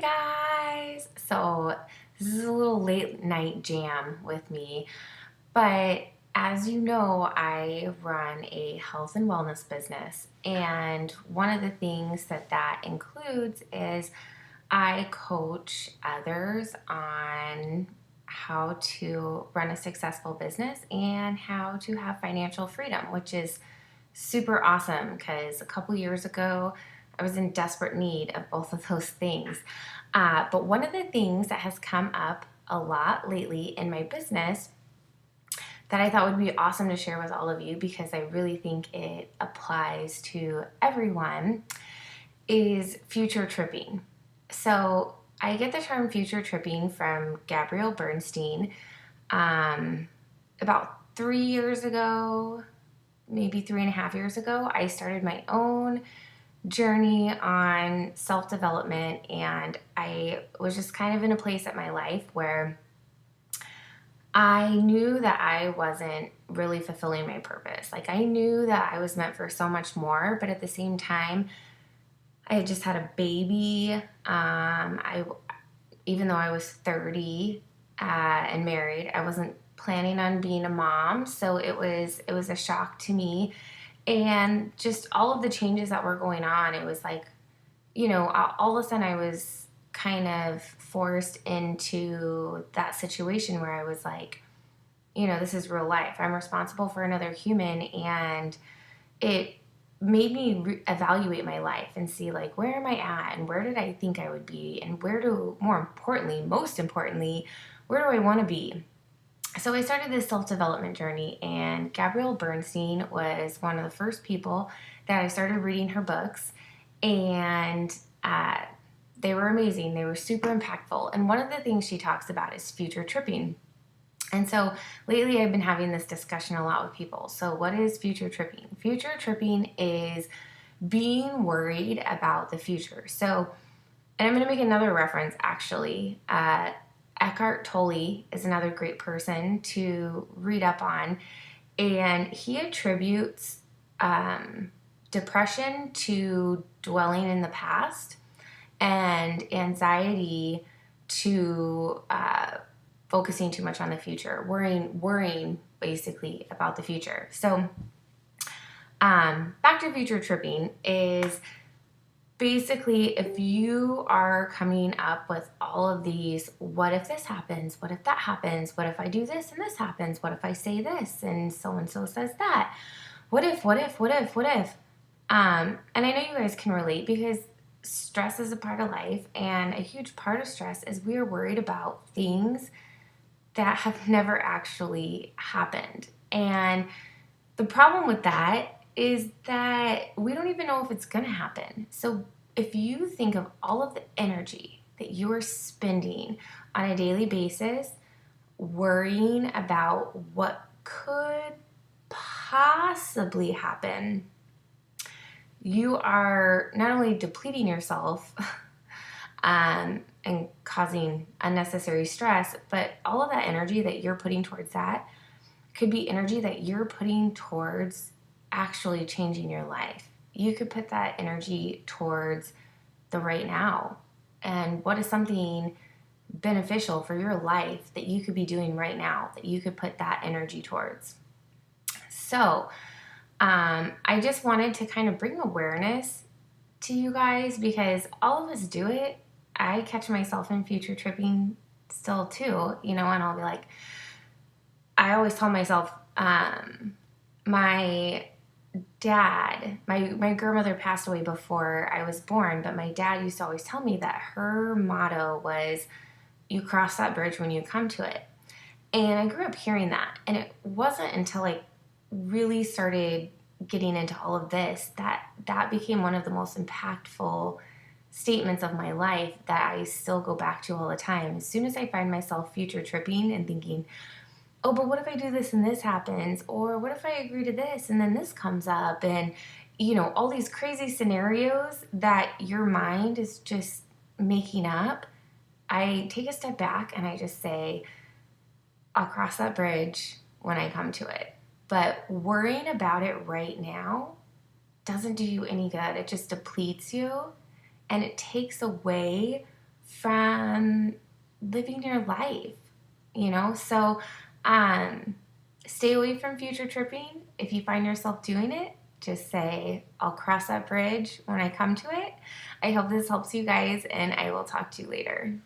guys! So, this is a little late night jam with me, but as you know, I run a health and wellness business, and one of the things that includes is I coach others on how to run a successful business and how to have financial freedom, which is super awesome because a couple years ago I was in desperate need of both of those things. But one of the things that has come up a lot lately in my business that I thought would be awesome to share with all of you because I really think it applies to everyone is future tripping. So I get the term future tripping from Gabrielle Bernstein. About 3 years ago, maybe 3.5 years ago, I started my own journey on self development, and I was just kind of in a place at my life where I knew that I wasn't really fulfilling my purpose. Like, I knew that I was meant for so much more, but at the same time, I had just had a baby. Even though I was 30 and married, I wasn't planning on being a mom, so it was a shock to me, and just all of the changes that were going on. It was like, all of a sudden I was kind of forced into that situation where I was like, this is real life. I'm responsible for another human, and it made me evaluate my life and see, like, where am I at and where did I think I would be, and most importantly, where do I want to be? So I started this self-development journey, and Gabrielle Bernstein was one of the first people that I started reading her books, and they were amazing. They were super impactful, and one of the things she talks about is future tripping. And so lately I've been having this discussion a lot with people. So what is future tripping? Future tripping is being worried about the future. So, and I'm going to make another reference actually. Eckhart Tolle is another great person to read up on, and he attributes depression to dwelling in the past and anxiety to focusing too much on the future, worrying basically about the future. So back to future tripping is basically if you are coming up with all of these, what if this happens? What if that happens? What if I do this and this happens? What if I say this and so says that? What if? And I know you guys can relate because stress is a part of life, and a huge part of stress is we are worried about things that have never actually happened. And the problem with that is that we don't even know if it's going to happen. So if you think of all of the energy that you are spending on a daily basis worrying about what could possibly happen, you are not only depleting yourself and causing unnecessary stress, but all of that energy that you're putting towards that could be energy that you're putting towards actually changing your life. You could put that energy towards the right now. And what is something beneficial for your life that you could be doing right now that you could put that energy towards? So, I just wanted to kind of bring awareness to you guys because all of us do it. I catch myself in future tripping still too, and I'll be like, I always tell myself, my dad, my grandmother passed away before I was born, but my dad used to always tell me that her motto was, you cross that bridge when you come to it. And I grew up hearing that. And it wasn't until I really started getting into all of this that became one of the most impactful statements of my life that I still go back to all the time. As soon as I find myself future tripping and thinking, oh, but what if I do this and this happens? Or what if I agree to this and then this comes up? And, all these crazy scenarios that your mind is just making up, I take a step back and I just say, I'll cross that bridge when I come to it. But worrying about it right now doesn't do you any good. It just depletes you, and it takes away from living your life, you know? So, um, stay away from future tripping. If you find yourself doing it, just say, I'll cross that bridge when I come to it. I hope this helps you guys, and I will talk to you later.